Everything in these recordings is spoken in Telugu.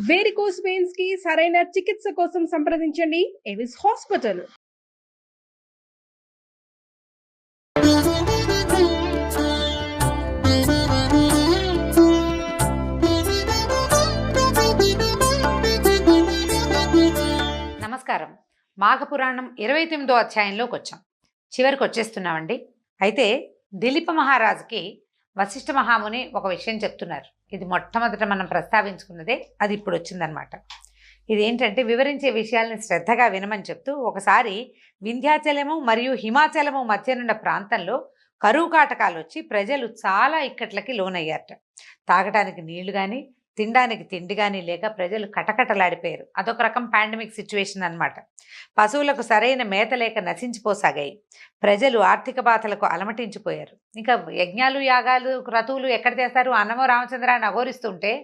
వేరికోస్ వెయిన్స్ కి సరైన చికిత్స కోసం సంప్రదించండి ఎవిస్ హాస్పిటల్. నమస్కారం. మాఘపురాణం 29వ అధ్యాయంలోకి వచ్చాం. చివరికి వచ్చేస్తున్నామండి. అయితే దిలీప మహారాజుకి వశిష్ఠ మహాముని ఒక విషయం చెప్తున్నారు. ఇది మొట్టమొదట మనం ప్రస్తావించుకున్నదే, అది ఇప్పుడు వచ్చిందనమాట. ఇదేంటంటే వివరించే విషయాల్ని శ్రద్ధగా వినమని చెప్తూ, ఒకసారి వింధ్యాచలము మరియు హిమాచలము మధ్యనున్న ప్రాంతంలో కరువు కాటకాలు వచ్చి ప్రజలు చాలా ఇక్కట్లకి లోనయ్యారట. తాగటానికి నీళ్లు కానీ తినడానికి తిండి కానీ లేక ప్రజలు కటకటలాడిపోయారు. అదొక రకం పాండమిక్ సిచ్యువేషన్ అనమాట. పశువులకు సరైన మేత లేక నశించిపోసాగాయి. ప్రజలు ఆర్థిక బాధలకు అలమటించిపోయారు. ఇంకా యజ్ఞాలు యాగాలు క్రతువులు ఎక్కడ చేస్తారు? అన్నమో రామచంద్రాన్ని అఘోరిస్తుంటే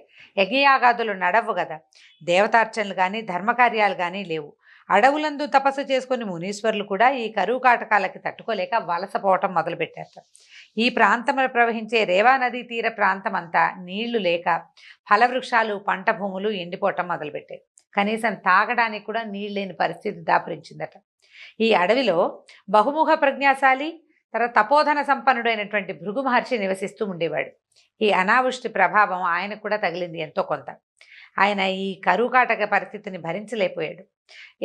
యజ్ఞయాగాదులు నడవు కదా. దేవతార్చనలు కానీ ధర్మకార్యాలు కానీ లేవు. అడవులందు తపస్సు చేసుకుని మునీశ్వరులు కూడా ఈ కరువు కాటకాలకి తట్టుకోలేక వలసపోవటం మొదలుపెట్టారు. ఈ ప్రాంతంలో ప్రవహించే రేవా నదీ తీర ప్రాంతం అంతా నీళ్లు లేక ఫలవృక్షాలు పంట భూములు ఎండిపోవటం మొదలుపెట్టాయి. కనీసం తాగడానికి కూడా నీళ్ళు లేని పరిస్థితి దాపురించిందట. ఈ అడవిలో బహుముఖ ప్రజ్ఞాశాలి తపోధన సంపన్నుడైనటువంటి భృగు మహర్షి నివసిస్తూ ఉండేవాడు. ఈ అనావృష్టి ప్రభావం ఆయనకు కూడా తగిలింది ఎంతో కొంత. ఆయన ఈ కరువు కాటక పరిస్థితిని భరించలేకపోయాడు.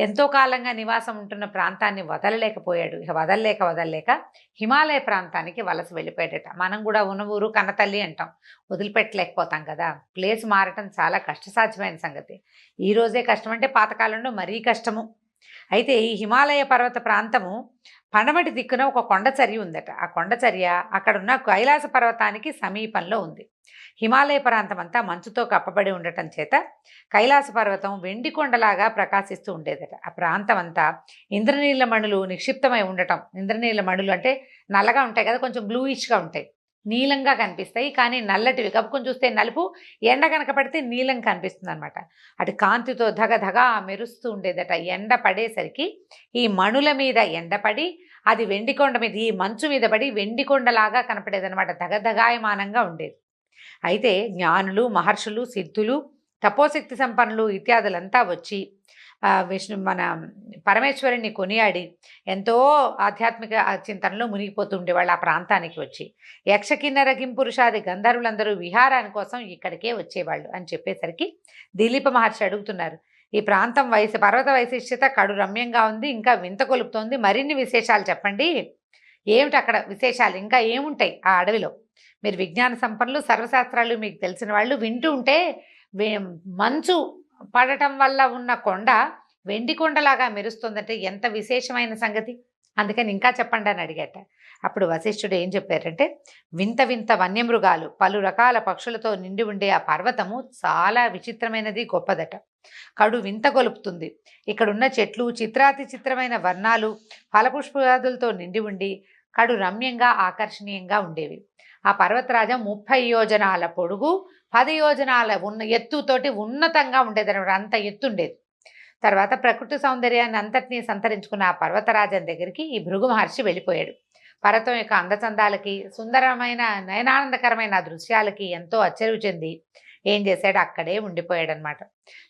ఎంతో కాలంగా నివాసం ఉంటున్న ప్రాంతాన్ని వదలలేకపోయాడు. ఇక వదలలేక హిమాలయ ప్రాంతానికి వలస వెళ్ళిపోయాడట. మనం కూడా ఉన్న ఊరు కన్నతల్లి అంటాం, వదిలిపెట్టలేకపోతాం కదా. ప్లేస్ మారటం చాలా కష్టసాధ్యమైన సంగతి. ఈ రోజే కష్టం అంటే పాతకాలంలో మరీ కష్టము. అయితే ఈ హిమాలయ పర్వత ప్రాంతము పడమటి దిక్కున ఒక కొండచర్య ఉందట. ఆ కొండచర్య అక్కడున్న కైలాస పర్వతానికి సమీపంలో ఉంది. హిమాలయ ప్రాంతం అంతా మంచుతో కప్పబడి ఉండటం చేత కైలాస పర్వతం వెండి కొండలాగా ప్రకాశిస్తూ ఉండేదట. ఆ ప్రాంతం అంతా ఇంద్రనీల మణులు నిక్షిప్తమై ఉండటం. ఇంద్రనీల మణులు అంటే నల్లగా ఉంటాయి కదా, కొంచెం బ్లూయిష్గా ఉంటాయి, నీలంగా కనిపిస్తాయి, కానీ నల్లటివి. కప్పుకొని చూస్తే నలుపు, ఎండ కనుక పడితే నీలం కనిపిస్తుంది అనమాట. అటు కాంతితో ధగధగా మెరుస్తూ ఉండేదట. ఎండ పడేసరికి ఈ మణుల మీద ఎండపడి అది వెండికొండ మీద, ఈ మంచు మీద పడి వెండికొండలాగా కనపడేదనమాట. ధగధగాయమానంగా ఉండేది. అయితే జ్ఞానులు, మహర్షులు, సిద్ధులు, తపోశక్తి సంపన్నులు ఇత్యాదులంతా వచ్చి మన పరమేశ్వరుని కొనియాడి ఎంతో ఆధ్యాత్మిక చింతనలో మునిగిపోతూ ఉండేవాళ్ళు. ఆ ప్రాంతానికి వచ్చి యక్షకిన్నర కింపురుషాది గంధర్వులందరూ విహారాని కోసం ఇక్కడికే వచ్చేవాళ్ళు అని చెప్పేసరికి దిలీప మహర్షి అడుగుతున్నారు, ఈ ప్రాంతం పర్వత వైశిష్ట్యత కడు రమ్యంగా ఉంది, ఇంకా వింత కొలుపుతోంది, మరిన్ని విశేషాలు చెప్పండి. ఏమిటి అక్కడ విశేషాలు, ఇంకా ఏముంటాయి ఆ అడవిలో? మీరు విజ్ఞాన సంపన్నులు, సర్వశాస్త్రాలు మీకు తెలిసిన వాళ్ళు, వింటూ ఉంటే మంచు పడటం వల్ల ఉన్న కొండ వెండి కొండలాగా మెరుస్తుందంటే ఎంత విశేషమైన సంగతి, అందుకని ఇంకా చెప్పండి అని అడిగట. అప్పుడు వశిష్ఠుడు ఏం చెప్పారంటే, వింత వింత వన్యమృగాలు, పలు రకాల పక్షులతో నిండి ఉండే ఆ పర్వతము చాలా విచిత్రమైనది, గొప్పదట. కడు వింత గొలుపుతుంది. ఇక్కడున్న చెట్లు చిత్రాతి చిత్రమైన వర్ణాలు, ఫలపుష్పాదులతో నిండి ఉండి కడు రమ్యంగా ఆకర్షణీయంగా ఉండేవి. ఆ పర్వతరాజం 30 యోజనాల పొడుగు, 10 యోజనాల ఎత్తుతోటి ఉన్నతంగా ఉండేదన్నమాట. అంత ఎత్తుండేది. తర్వాత ప్రకృతి సౌందర్యాన్ని అంతటినీ సంతరించుకున్న ఆ పర్వతరాజం దగ్గరికి ఈ భృగు మహర్షి వెళ్ళిపోయాడు. పర్వతం యొక్క అందచందాలకి, సుందరమైన నయనానందకరమైన దృశ్యాలకి ఎంతో ఆశ్చర్యం చెంది ఏం చేశాడు, అక్కడే ఉండిపోయాడనమాట.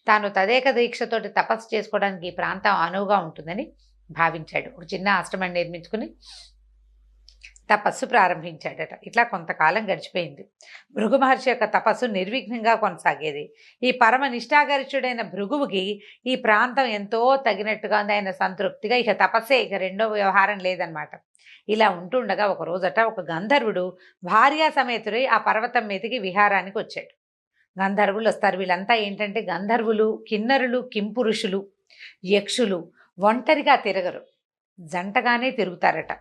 తాను తదేక దీక్షతోటి తపస్సు చేసుకోవడానికి ఈ ప్రాంతం అనువుగా ఉంటుందని భావించాడు. ఒక చిన్న ఆశ్రమం నిర్మించుకుని తపస్సు ప్రారంభించాడట. ఇట్లా కొంతకాలం గడిచిపోయింది. భృగు మహర్షి యొక్క తపస్సు నిర్విఘ్నంగా కొనసాగేది. ఈ పరమ నిష్ఠాగరిష్ఠుడైన భృగువుకి ఈ ప్రాంతం ఎంతో తగినట్టుగా ఉంది. ఆయన సంతృప్తిగా ఇక తపస్సే, ఇక రెండో వ్యవహారం లేదనమాట. ఇలా ఉంటుండగా ఒక రోజట ఒక గంధర్వుడు భార్యా సమేతుడై ఆ పర్వతం మీదకి విహారానికి వచ్చాడు. గంధర్వులు వస్తారు. వీళ్ళంతా ఏంటంటే గంధర్వులు, కిన్నరులు, కింపురుషులు, యక్షులు ఒంటరిగా తిరగరు, జంటగానే తిరుగుతారట.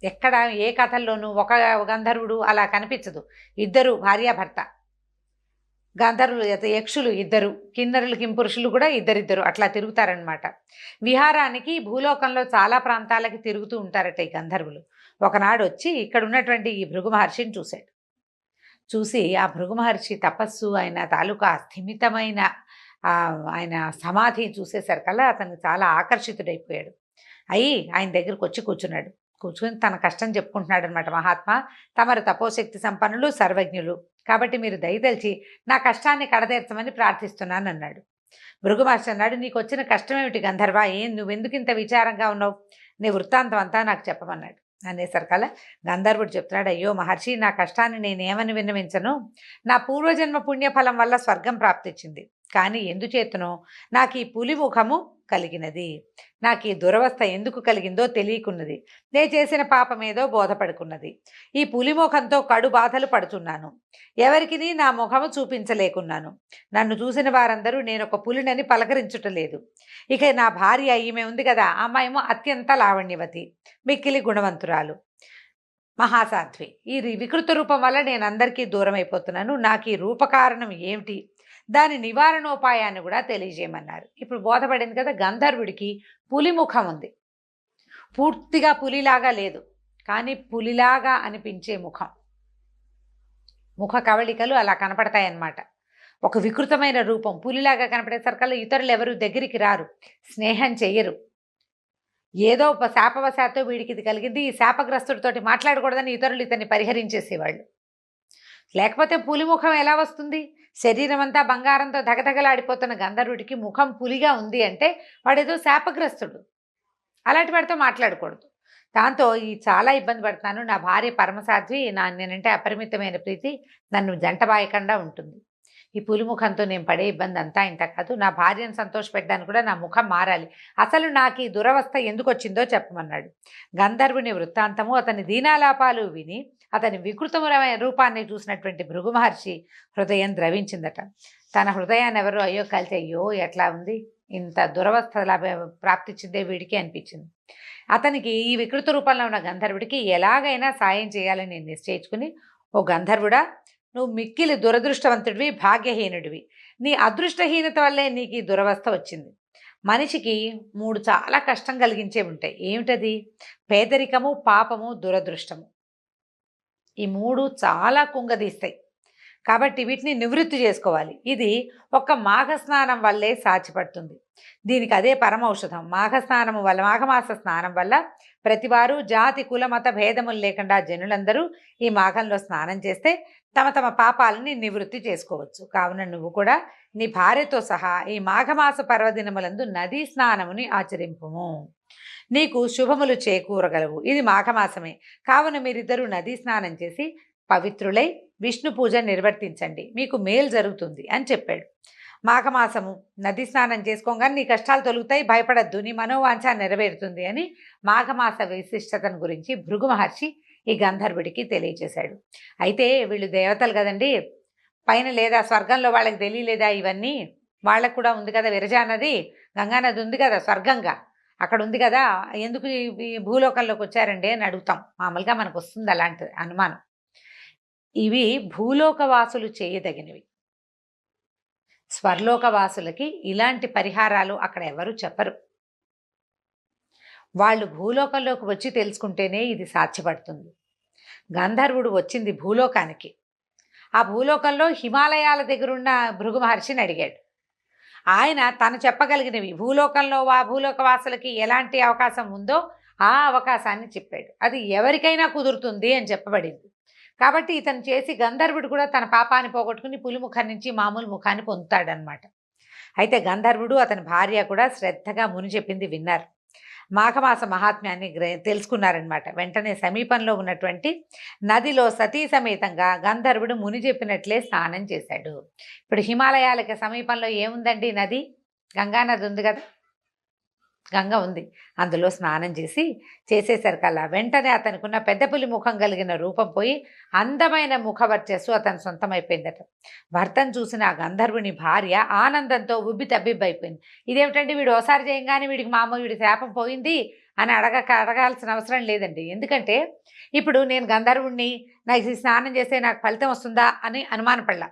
ఎక్కడ ఏ కథల్లోనూ ఒక గంధర్వుడు అలా కనిపించదు. ఇద్దరు భార్యాభర్త, గంధర్వులు యక్షులు ఇద్దరు, కిన్నరులు కింపురుషులు కూడా ఇద్దరిద్దరు అట్లా తిరుగుతారనమాట. విహారానికి భూలోకంలో చాలా ప్రాంతాలకి తిరుగుతూ ఉంటారట ఈ గంధర్వులు. ఒకనాడు వచ్చి ఇక్కడ ఉన్నటువంటి ఈ భృగు మహర్షిని చూశాడు. చూసి ఆ భృగు మహర్షి తపస్సు, ఆయన తాలూకా స్థిమితమైన ఆయన సమాధి చూసేసరికల్లా అతను చాలా ఆకర్షితుడైపోయాడు. అయి ఆయన దగ్గరకు వచ్చి కూర్చున్నాడు. కూర్చుని తన కష్టం చెప్పుకుంటున్నాడు అనమాట. మహాత్మా, తమరు తపోశక్తి సంపన్నులు, సర్వజ్ఞులు, కాబట్టి మీరు దయతలిచి నా కష్టాన్ని కడతీర్చమని ప్రార్థిస్తున్నాను అన్నాడు. భృగు మహర్షి అన్నాడు, నీకు వచ్చిన కష్టం ఏమిటి గంధర్వ? నువ్వెందుకు ఇంత విచారంగా ఉన్నావు? నీ వృత్తాంతం అంతా నాకు చెప్పమన్నాడు. అనేసరికల్లా గంధర్వుడు చెప్తున్నాడు, అయ్యో మహర్షి, నా కష్టాన్ని నేనేమని విన్నవించను. నా పూర్వజన్మ పుణ్యఫలం వల్ల స్వర్గం ప్రాప్తించింది. కానీ ఎందుచేతనో నాకు ఈ పులి ముఖము కలిగినది. నాకు ఈ దురవస్థ ఎందుకు కలిగిందో తెలియకున్నది. నే చేసిన పాపమేదో బోధపడుకున్నది. ఈ పులి ముఖంతో కడు బాధలు పడుతున్నాను. ఎవరికి నా ముఖము చూపించలేకున్నాను. నన్ను చూసిన వారందరూ నేను ఒక పులినని పలకరించుటలేదు. ఇక నా భార్య ఈమె ఉంది కదా, అమ్మాయేమో అత్యంత లావణ్యవతి, మిక్కిలి గుణవంతురాలు, మహాసాధ్వి. ఈ వికృత రూపం వల్ల నేను అందరికీ దూరం అయిపోతున్నాను. నాకు ఈ రూపకారణం ఏమిటి? దాని నివారణోపాయాన్ని కూడా తెలియజేయమన్నారు. ఇప్పుడు బోధపడింది కదా, గంధర్వుడికి పులి ముఖం ఉంది. పూర్తిగా పులిలాగా లేదు, కానీ పులిలాగా అనిపించే ముఖం. ముఖ కవళికలు అలా కనపడతాయన్నమాట. ఒక వికృతమైన రూపం పులిలాగా కనపడేసరికల్లా ఇతరులు ఎవరు దగ్గరికి రారు, స్నేహం చెయ్యరు. ఏదో శాపవశాత్తు వీడికి ఇది కలిగింది, ఈ శాపగ్రస్తుడితోటి మాట్లాడకూడదని ఇతరులు ఇతన్ని పరిహరించేసేవాళ్ళు. లేకపోతే పులి ముఖం ఎలా వస్తుంది? శరీరం అంతా బంగారంతో దగదగలాడిపోతున్న గంధర్వుడికి ముఖం పులిగా ఉంది అంటే వాడేదో శాపగ్రస్తుడు. అలాంటి వాడితో మాట్లాడకూడదు. దాంతో చాలా ఇబ్బంది పడుతున్నాను. నా భార్య పరమసాధ్వి, నేనంటే అపరిమితమైన ప్రీతి, నన్ను జంటబాయకుండా ఉంటుంది. ఈ పులి ముఖంతో నేను పడే ఇబ్బంది అంతా ఇంత కాదు. నా భార్యను సంతోషపెట్టడానికి కూడా నా ముఖం మారాలి. అసలు నాకు ఈ దురవస్థ ఎందుకు వచ్చిందో చెప్పమన్నాడు. గంధర్వుని వృత్తాంతము, అతని దీనాలాపాలు విని అతని వికృతమైన రూపాన్ని చూసినటువంటి భృగు మహర్షి హృదయం ద్రవించిందట. తన హృదయాన్ని ఎవరు అయ్యో కలిసి, అయ్యో ఎట్లా ఉంది, ఇంత దురవస్థ ప్రాప్తించిందే వీడికి అనిపించింది. అతనికి ఈ వికృత రూపంలో ఉన్న గంధర్వుడికి ఎలాగైనా సాయం చేయాలని నిశ్చయించుకుని, ఓ గంధర్వుడా, నువ్వు మిక్కిలి దురదృష్టవంతుడివి, భాగ్యహీనుడివి. నీ అదృష్టహీనత వల్లే నీకు ఈ దురవస్థ వచ్చింది. మనిషికి 3 చాలా కష్టం కలిగించే ఉంటాయి. ఏమిటది? పేదరికము, పాపము, దురదృష్టము. ఈ 3 చాలా కుంగదీస్తాయి. కాబట్టి వీటిని నివృత్తి చేసుకోవాలి. ఇది ఒక్క మాఘస్నానం వల్లే సాధ్యపడుతుంది. దీనికి అదే పరమౌషధం. మాఘస్నానము వల్ల, మాఘమాస స్నానం వల్ల ప్రతివారు జాతి కుల మత భేదములు లేకుండా జనులందరూ ఈ మాఘంలో స్నానం చేస్తే తమ తమ పాపాలని నివృత్తి చేసుకోవచ్చు. కావున నువ్వు కూడా నీ భార్యతో సహా ఈ మాఘమాస పర్వదినములందు నదీ స్నానముని ఆచరింపుము. నీకు శుభములు చేకూరగలవు. ఇది మాఘమాసమే. కావున మీరిద్దరూ నదీ స్నానం చేసి పవిత్రులై విష్ణు పూజ నిర్వర్తించండి, మీకు మేలు జరుగుతుంది అని చెప్పాడు. మాఘమాసము నదీ స్నానం చేసుకోగానే నీ కష్టాలు తొలుగుతాయి, భయపడద్దు, నీ మనోవాంఛ నెరవేరుతుంది అని మాఘమాస విశిష్టతను గురించి భృగు మహర్షి ఈ గంధర్వుడికి తెలియచేశాడు. అయితే వీళ్ళు దేవతలు కదండి, పైన లేదా స్వర్గంలో వాళ్ళకి తెలియలేదా ఇవన్నీ? వాళ్ళకు కూడా ఉంది కదా విరజా నది, గంగానది ఉంది కదా స్వర్గంగా, అక్కడ ఉంది కదా, ఎందుకు ఈ భూలోకంలోకి వచ్చారండి అని అడుగుతాం. మామూలుగా మనకు వస్తుంది అలాంటి అనుమానం. ఇవి భూలోకవాసులు చేయదగినవి. స్వర్లోకవాసులకి ఇలాంటి పరిహారాలు అక్కడ ఎవరు చెప్పరు. వాళ్ళు భూలోకంలోకి వచ్చి తెలుసుకుంటేనే ఇది సాధ్యపడుతుంది. గంధర్వుడు వచ్చింది భూలోకానికి. ఆ భూలోకంలో హిమాలయాల దగ్గరున్న భృగు మహర్షిని అడిగాడు. ఆయన తను చెప్పగలిగినవి, భూలోకంలో భూలోకవాసులకి ఎలాంటి అవకాశం ఉందో ఆ అవకాశాన్ని చెప్పాడు. అది ఎవరికైనా కుదురుతుంది అని చెప్పబడింది. కాబట్టి ఇతను చేసి గంధర్వుడు కూడా తన పాపాన్ని పోగొట్టుకుని పులి ముఖం నుంచి మామూలు ముఖాన్ని పొందుతాడనమాట. అయితే గంధర్వుడు అతని భార్య కూడా శ్రద్ధగా ముని చెప్పింది విన్నారు. మాఘమాస మహాత్మ్యాన్ని తెలుసుకున్నారనమాట. వెంటనే సమీపంలో ఉన్నటువంటి నదిలో సతీ సమేతంగా గంధర్వుడు ముని చెప్పినట్లే స్నానం చేశాడు. ఇప్పుడు హిమాలయాలకి సమీపంలో ఏముందండి? నది, గంగా నది ఉంది కదా, గంగ ఉంది. అందులో స్నానం చేసేసరికల్లా వెంటనే అతనికున్న పెద్ద పులి ముఖం కలిగిన రూపం పోయి అందమైన ముఖవర్చస్సు అతని సొంతమైపోయిందట. భర్తను చూసిన ఆ గంధర్వుని భార్య ఆనందంతో ఉబ్బి తబ్బిబ్బైపోయింది. ఇదేమిటండి, వీడు ఓసారి చేయంగానే వీడికి మామూలు వీడి శాపం పోయింది అని అడగాల్సిన అవసరం లేదండి. ఎందుకంటే ఇప్పుడు నేను గంధర్వుడిని, నాకు స్నానం చేస్తే నాకు ఫలితం వస్తుందా అని అనుమానపడలా.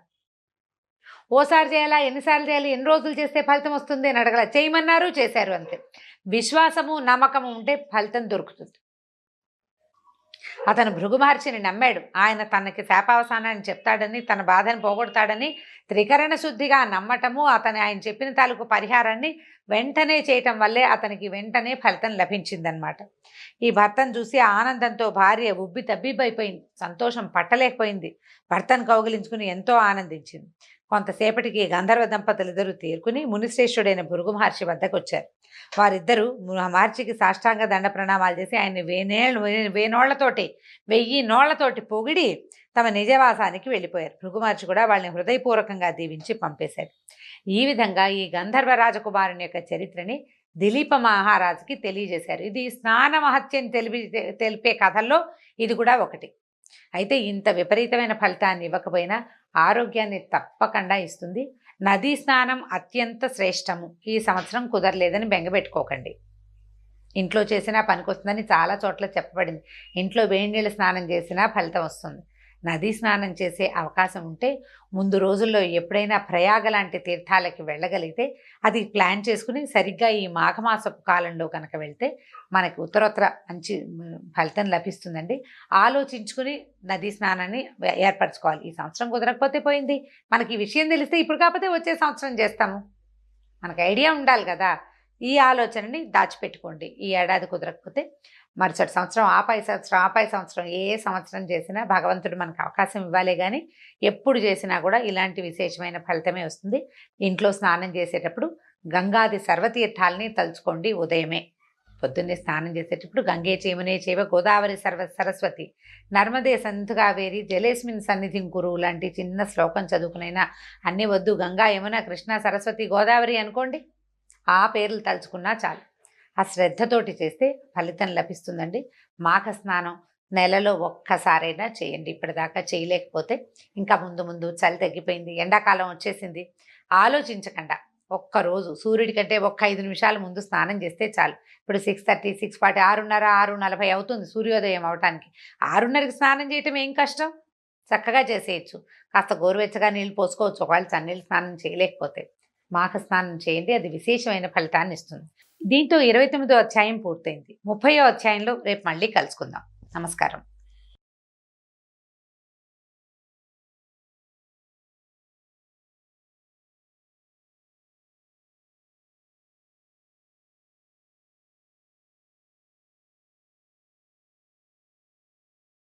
ఓసారి చేయాలా, ఎన్నిసార్లు చేయాలి, ఎన్ని రోజులు చేస్తే ఫలితం వస్తుంది అని అడగల. చేయమన్నారు, చేశారు, అంతే. విశ్వాసము నమ్మకము ఉంటే ఫలితం దొరుకుతుంది. అతను భృగు మహర్షిని నమ్మాడు. ఆయన తనకి శాపావసానాన్ని చెప్తాడని, తన బాధను పోగొడతాడని త్రికరణ శుద్ధిగా నమ్మటము, ఆయన చెప్పిన తాలూకు పరిహారాన్ని వెంటనే చేయటం వల్లే అతనికి వెంటనే ఫలితం లభించిందనమాట. ఈ భర్తను చూసి ఆనందంతో భార్య ఉబ్బి తబ్బిబ్బైపోయింది. సంతోషం పట్టలేకపోయింది. భర్తను కౌగిలించుకుని ఎంతో ఆనందించింది. కొంతసేపటికి గంధర్వ దంపతులిద్దరూ తేరుకుని మునిశ్రేష్ఠుడైన భృగు మహర్షి వద్దకు వచ్చారు. వారిద్దరూ మహర్షికి సాష్టాంగ దండ ప్రణామాలు చేసి ఆయన్ని వేనోళ్లతోటి 1000 నోళ్లతోటి పొగిడి తమ నిజవాసానికి వెళ్ళిపోయారు. భృగు మహర్షి కూడా వాళ్ళని హృదయపూర్వకంగా దీవించి పంపేశారు. ఈ విధంగా ఈ గంధర్వ రాజకుమారుని యొక్క చరిత్రని దిలీప మహారాజుకి తెలియజేశారు. ఇది స్నాన మహత్యం తెలిపే కథల్లో ఇది కూడా ఒకటి. అయితే ఇంత విపరీతమైన ఫలితాన్ని ఇవ్వకపోయినా ఆరోగ్యాన్ని తప్పకుండా ఇస్తుంది. నదీ స్నానం అత్యంత శ్రేష్టము. ఈ సంవత్సరం కుదరలేదని బెంగపెట్టుకోకండి. ఇంట్లో చేసినా పనికొస్తుందని చాలా చోట్ల చెప్పబడింది. ఇంట్లో వేడి నీళ్ళ స్నానం చేసినా ఫలితం వస్తుంది. నదీ స్నానం చేసే అవకాశం ఉంటే ముందు రోజుల్లో ఎప్పుడైనా ప్రయాగ లాంటి తీర్థాలకి వెళ్ళగలిగితే అది ప్లాన్ చేసుకుని సరిగ్గా ఈ మాఘమాసపు కాలంలో కనుక వెళ్తే మనకి ఉత్తరోత్తర మంచి ఫలితం లభిస్తుందండి. ఆలోచించుకుని నదీ స్నానాన్ని ఏర్పరచుకోవాలి. ఈ సంవత్సరం కుదరకపోతే పోయింది. మనకి ఈ విషయం తెలిస్తే ఇప్పుడు కాకపోతే వచ్చే సంవత్సరం చేస్తాము. మనకు ఐడియా ఉండాలి కదా. ఈ ఆలోచనని దాచిపెట్టుకోండి. ఈ ఏడాది కుదరకపోతే మరుసటి సంవత్సరం, ఆపై సంవత్సరం ఏ సంవత్సరం చేసినా భగవంతుడు మనకు అవకాశం ఇవ్వాలే కానీ ఎప్పుడు చేసినా కూడా ఇలాంటి విశేషమైన ఫలితమే వస్తుంది. ఇంట్లో స్నానం చేసేటప్పుడు గంగాది సర్వతీర్థాలని తలుచుకోండి. ఉదయమే పొద్దున్నే స్నానం చేసేటప్పుడు గంగే చేమునే చేవ గోదావరి సరస్వతి నర్మదే సంతు కావేరి జలేస్మిన్ సన్నిధిం కురు లాంటి చిన్న శ్లోకం చదువుకునైనా అన్నీ వద్దు. గంగా, యమున, కృష్ణ, సరస్వతి, గోదావరి అనుకోండి. ఆ పేర్లు తలుచుకున్నా చాలు. ఆ శ్రద్ధతోటి చేస్తే ఫలితం లభిస్తుందండి. మాఘ స్నానం నెలలో ఒక్కసారైనా చేయండి. ఇప్పటిదాకా చేయలేకపోతే ఇంకా ముందు చలి తగ్గిపోయింది, ఎండాకాలం వచ్చేసింది, ఆలోచించకుండా ఒక్కరోజు సూర్యుడి కంటే 5 నిమిషాల ముందు స్నానం చేస్తే చాలు. ఇప్పుడు 6:30, 6:40, 6:30, 6:40 అవుతుంది సూర్యోదయం అవటానికి. 6:30కి స్నానం చేయటం ఏం కష్టం, చక్కగా చేసేయచ్చు. కాస్త గోరువెచ్చగా నీళ్ళు పోసుకోవచ్చు ఒకవేళ చన్నీళ్ళు స్నానం చేయలేకపోతే. మాఘ స్నానం చేయండి, అది విశేషమైన ఫలితాన్ని ఇస్తుంది. దీంతో 29వ అధ్యాయం పూర్తయింది. 30వ అధ్యాయంలో రేపు మళ్ళీ కలుసుకుందాం. నమస్కారం.